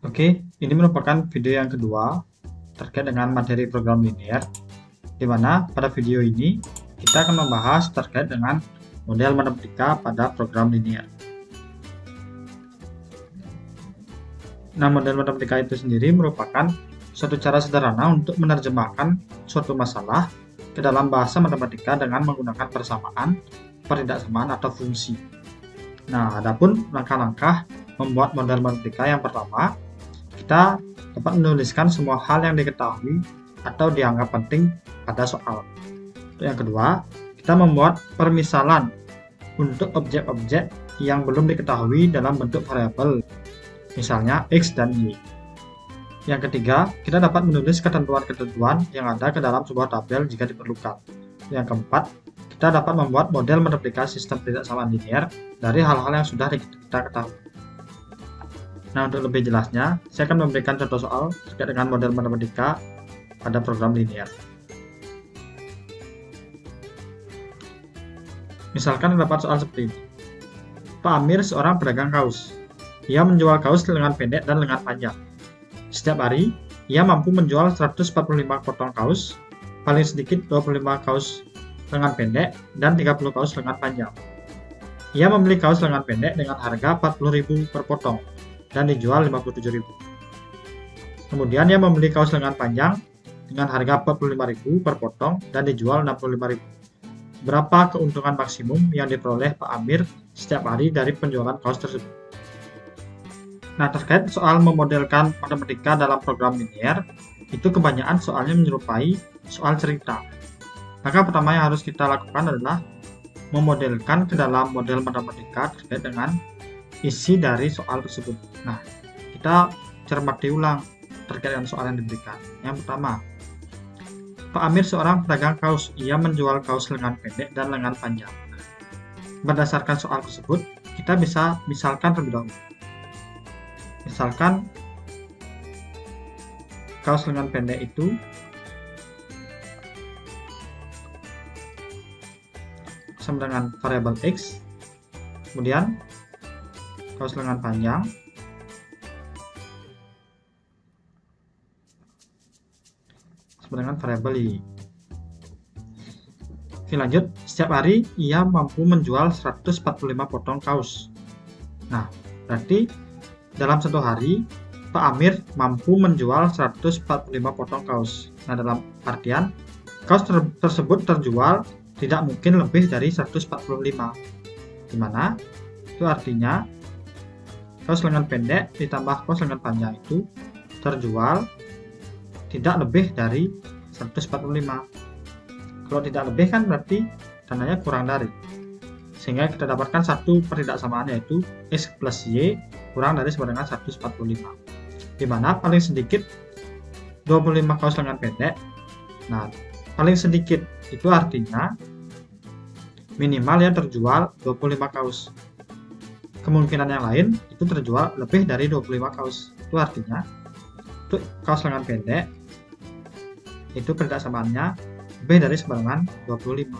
Oke, ini merupakan video yang kedua terkait dengan materi program linear, di mana pada video ini kita akan membahas terkait dengan model matematika pada program linear. Nah, model matematika itu sendiri merupakan suatu cara sederhana untuk menerjemahkan suatu masalah ke dalam bahasa matematika dengan menggunakan persamaan, pertidaksamaan, atau fungsi. Nah, adapun langkah-langkah membuat model matematika yang pertama, kita dapat menuliskan semua hal yang diketahui atau dianggap penting pada soal. Yang kedua, kita membuat permisalan untuk objek-objek yang belum diketahui dalam bentuk variabel, misalnya X dan Y. Yang ketiga, kita dapat menulis ketentuan-ketentuan yang ada ke dalam sebuah tabel jika diperlukan. Yang keempat, kita dapat membuat model matematika sistem pertidaksamaan linear dari hal-hal yang sudah kita ketahui. Nah, untuk lebih jelasnya, saya akan memberikan contoh soal terkait dengan model matematika pada program linear. Misalkan terdapat soal seperti ini. Pak Amir seorang pedagang kaos. Ia menjual kaos lengan pendek dan lengan panjang. Setiap hari, ia mampu menjual 145 potong kaos, paling sedikit 25 kaos lengan pendek dan 30 kaos lengan panjang. Ia membeli kaos lengan pendek dengan harga 40.000 per potong dan dijual 57.000. Kemudian ia membeli kaos lengan panjang dengan harga 45.000 per potong dan dijual 65.000. Berapa keuntungan maksimum yang diperoleh Pak Amir setiap hari dari penjualan kaos tersebut? Nah, terkait soal memodelkan matematika dalam program linear, itu kebanyakan soalnya menyerupai soal cerita. Maka pertama yang harus kita lakukan adalah memodelkan ke dalam model matematika terkait dengan isi dari soal tersebut. Nah, kita cermati ulang terkait dengan soal yang diberikan. Yang pertama, Pak Amir seorang pedagang kaos. Ia menjual kaos lengan pendek dan lengan panjang. Berdasarkan soal tersebut, kita bisa misalkan terlebih dahulu. Misalkan kaos lengan pendek itu sama dengan variabel X, kemudian kaos lengan panjang sama dengan variabel Y. Oke, lanjut. Setiap hari ia mampu menjual 145 potong kaos. Nah, berarti dalam satu hari Pak Amir mampu menjual 145 potong kaos. Nah, dalam artian kaos tersebut terjual tidak mungkin lebih dari 145. Dimana itu artinya kaos lengan pendek ditambah kaos lengan panjang itu terjual tidak lebih dari 145. Kalau tidak lebih kan berarti tandanya kurang dari. Sehingga kita dapatkan satu pertidaksamaan yaitu X plus Y kurang dari sama dengan 145. Dimana paling sedikit 25 kaos lengan pendek. Nah, paling sedikit itu artinya minimal yang terjual 25 kaos. Kemungkinan yang lain itu terjual lebih dari 25 kaos. Itu artinya untuk kaos lengan pendek itu pertidaksamaannya lebih dari sama dengan 25.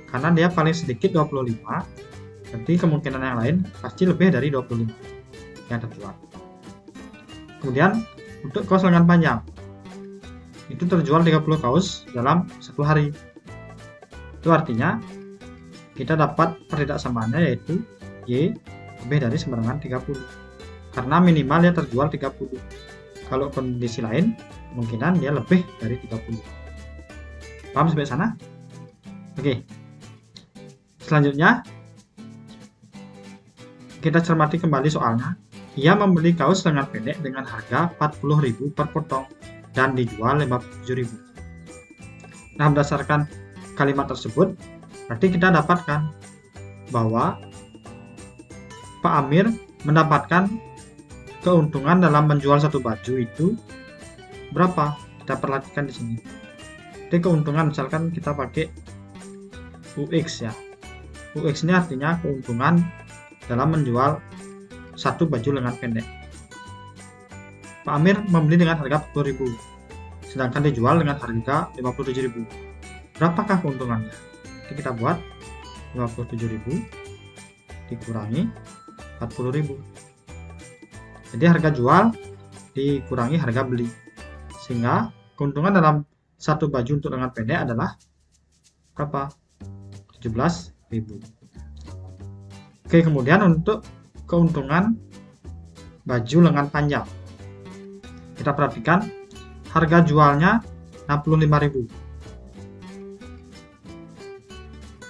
Karena dia paling sedikit 25, berarti kemungkinan yang lain pasti lebih dari 25 yang terjual. Kemudian untuk kaos lengan panjang itu terjual 30 kaos dalam satu hari. Itu artinya kita dapat pertidaksamaannya yaitu Y lebih dari sama dengan 30. Karena minimal dia terjual 30. Kalau kondisi lain, kemungkinan dia lebih dari 30. Paham sampai sana? Oke. Selanjutnya, kita cermati kembali soalnya. Ia membeli kaos lengan pendek dengan harga 40.000 per potong dan dijual 57.000. Nah, berdasarkan kalimat tersebut, berarti kita dapatkan bahwa Pak Amir mendapatkan keuntungan dalam menjual satu baju itu berapa? Kita perhatikan di sini. Jadi keuntungan misalkan kita pakai UX ya. UX ini artinya keuntungan dalam menjual satu baju lengan pendek. Pak Amir membeli dengan harga 40.000, sedangkan dijual dengan harga 57.000. Berapakah keuntungannya? Jadi kita buat 57.000 dikurangi 40.000. Jadi harga jual dikurangi harga beli. Sehingga keuntungan dalam satu baju untuk lengan pendek adalah berapa? 17.000. Oke, kemudian untuk keuntungan baju lengan panjang, kita perhatikan harga jualnya 65.000.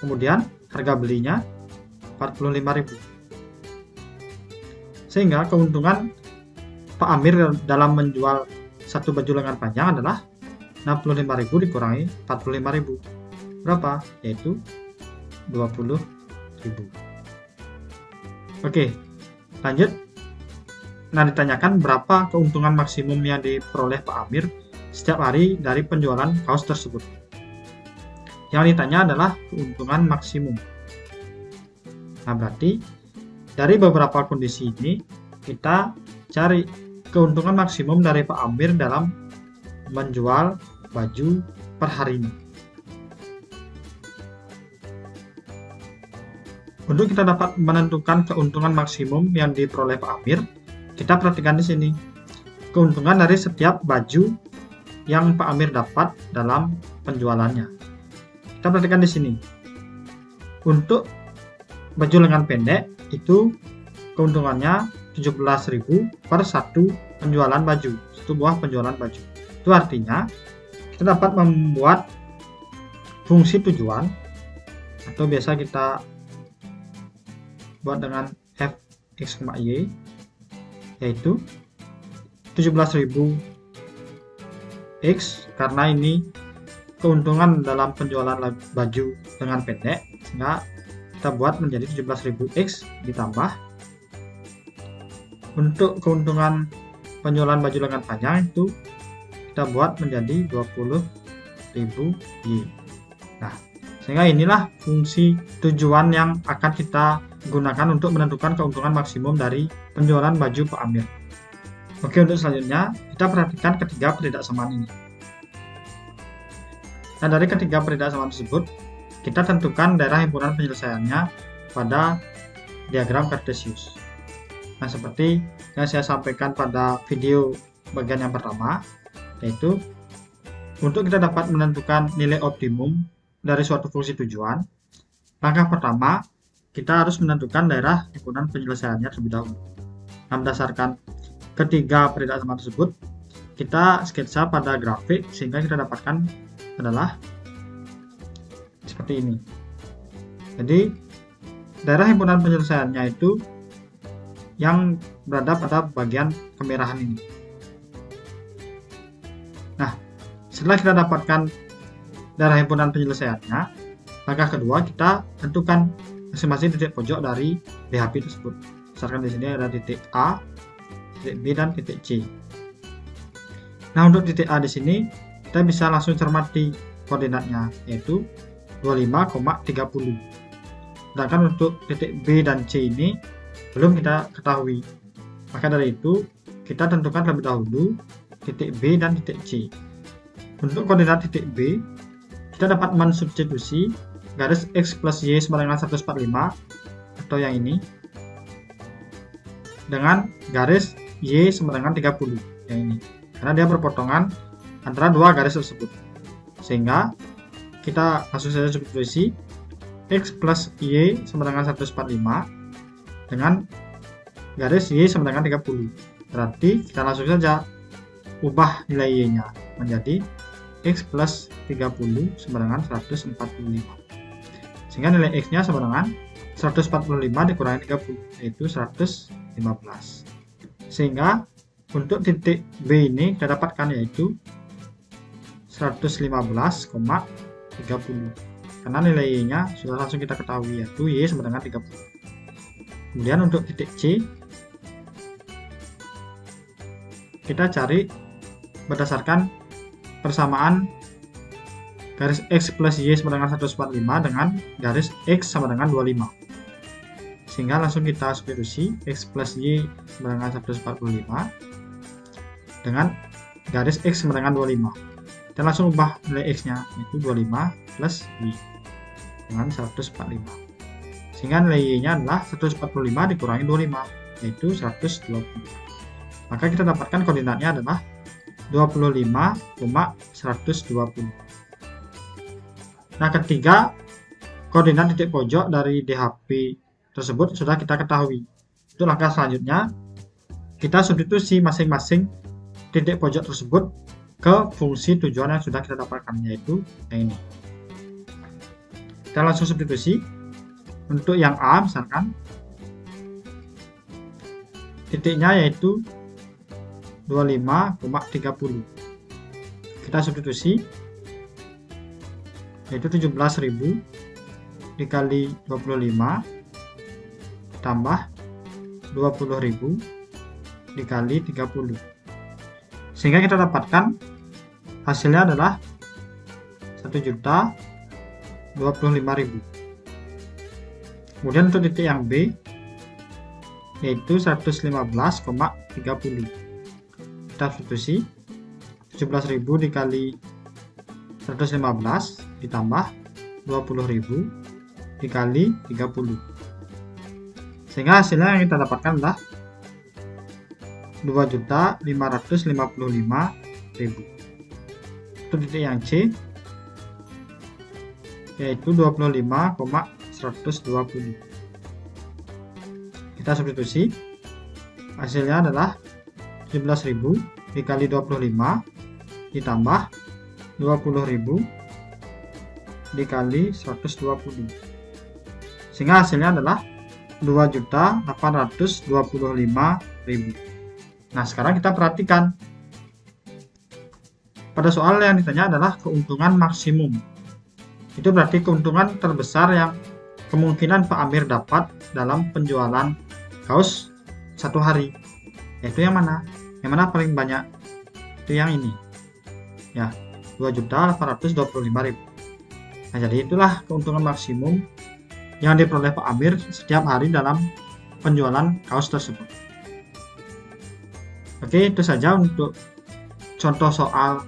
Kemudian harga belinya 45.000. Sehingga keuntungan Pak Amir dalam menjual satu baju lengan panjang adalah 65.000 dikurangi 45.000. Berapa? Yaitu 20.000. Oke, lanjut. Nah, ditanyakan berapa keuntungan maksimum yang diperoleh Pak Amir setiap hari dari penjualan kaos tersebut. Yang ditanya adalah keuntungan maksimum. Nah, berarti dari beberapa kondisi ini kita cari keuntungan maksimum dari Pak Amir dalam menjual baju per harinya. Untuk kita dapat menentukan keuntungan maksimum yang diperoleh Pak Amir, kita perhatikan di sini keuntungan dari setiap baju yang Pak Amir dapat dalam penjualannya. Kita perhatikan di sini. Untuk baju lengan pendek itu keuntungannya 17.000 per satu penjualan baju, satu buah penjualan baju. Itu artinya kita dapat membuat fungsi tujuan, atau biasa kita buat dengan fx, y, yaitu 17.000 x, karena ini keuntungan dalam penjualan baju lengan pendek, sehingga kita buat menjadi 17.000 x ditambah untuk keuntungan penjualan baju lengan panjang itu kita buat menjadi 20.000 y. Nah, sehingga inilah fungsi tujuan yang akan kita gunakan untuk menentukan keuntungan maksimum dari penjualan baju Pak Amir. Oke, untuk selanjutnya kita perhatikan ketiga ketidaksamaan ini. Nah, dari ketiga ketidaksamaan tersebut kita tentukan daerah himpunan penyelesaiannya pada diagram Cartesius. Nah, seperti yang saya sampaikan pada video bagian yang pertama, yaitu untuk kita dapat menentukan nilai optimum dari suatu fungsi tujuan, langkah pertama kita harus menentukan daerah himpunan penyelesaiannya terlebih dahulu. Nah, berdasarkan ketiga ketidaksamaan tersebut, kita sketsa pada grafik sehingga kita dapatkan adalah seperti ini. Jadi daerah himpunan penyelesaiannya itu yang berada pada bagian kemerahan ini. Nah, setelah kita dapatkan daerah himpunan penyelesaiannya, langkah kedua kita tentukan masing-masing titik pojok dari BHP tersebut. Misalkan di sini ada titik A, titik B, dan titik C. Nah, untuk titik A di sini kita bisa langsung cermati koordinatnya, yaitu 25,30. Sedangkan untuk titik B dan C ini belum kita ketahui. Maka dari itu kita tentukan terlebih dahulu titik B dan titik C. Untuk koordinat titik B, kita dapat mensubstitusi garis X plus Y sama dengan 145 atau yang ini dengan garis Y sama dengan 30 yang ini, karena dia berpotongan antara dua garis tersebut. Sehingga kita langsung saja substitusi X plus Y sama dengan 145 dengan garis Y sama dengan 30. Berarti kita langsung saja ubah nilai Y nya menjadi X plus 30 sama dengan 145. Sehingga nilai X nya sama dengan 145 dikurangi 30, yaitu 115. Sehingga untuk titik B ini kita dapatkan yaitu 115,30, karena nilai Y nya sudah langsung kita ketahui, yaitu Y sama dengan 30. Kemudian untuk titik C kita cari berdasarkan persamaan garis X plus Y sama dengan 145 dengan garis X sama dengan 25. Sehingga langsung kita substitusi X plus Y sama dengan 145 dengan garis X sama dengan 25. Kita langsung ubah nilai X nya, yaitu 25 plus Y dengan 145. Sehingga nilai Y nya adalah 145 dikurangi 25, yaitu 120. maka kita dapatkan koordinatnya adalah 25,120. Nah, ketiga koordinat titik pojok dari DHP tersebut sudah kita ketahui. Untuk langkah selanjutnya, kita substitusi masing-masing titik pojok tersebut ke fungsi tujuan yang sudah kita dapatkan, yaitu yang ini. Kita langsung substitusi. Untuk yang A misalkan titiknya yaitu 25,30. Kita substitusi, yaitu 17.000 dikali 25 tambah 20.000 dikali 30, sehingga kita dapatkan hasilnya adalah 1.025.000. Kemudian untuk titik yang B yaitu 115,30. Kita substitusi 17.000 dikali 115 ditambah 20.000 dikali 30, sehingga hasilnya yang kita dapatkan adalah 2.555.000. Untuk titik yang C yaitu 25,120. Kita substitusi, hasilnya adalah 17.000 dikali 25 ditambah 20.000 dikali 120, sehingga hasilnya adalah 2.825.000. Nah, sekarang kita perhatikan pada soal yang ditanya adalah keuntungan maksimum. Itu berarti keuntungan terbesar yang kemungkinan Pak Amir dapat dalam penjualan kaos satu hari, yaitu yang mana? Yang mana paling banyak? Itu yang ini ya, 2.825.000. Nah, jadi itulah keuntungan maksimum yang diperoleh Pak Amir setiap hari dalam penjualan kaos tersebut. Oke, itu saja untuk contoh soal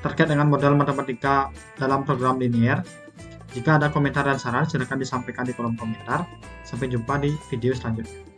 terkait dengan model matematika dalam program linier. Jika ada komentar dan saran, silakan disampaikan di kolom komentar. Sampai jumpa di video selanjutnya.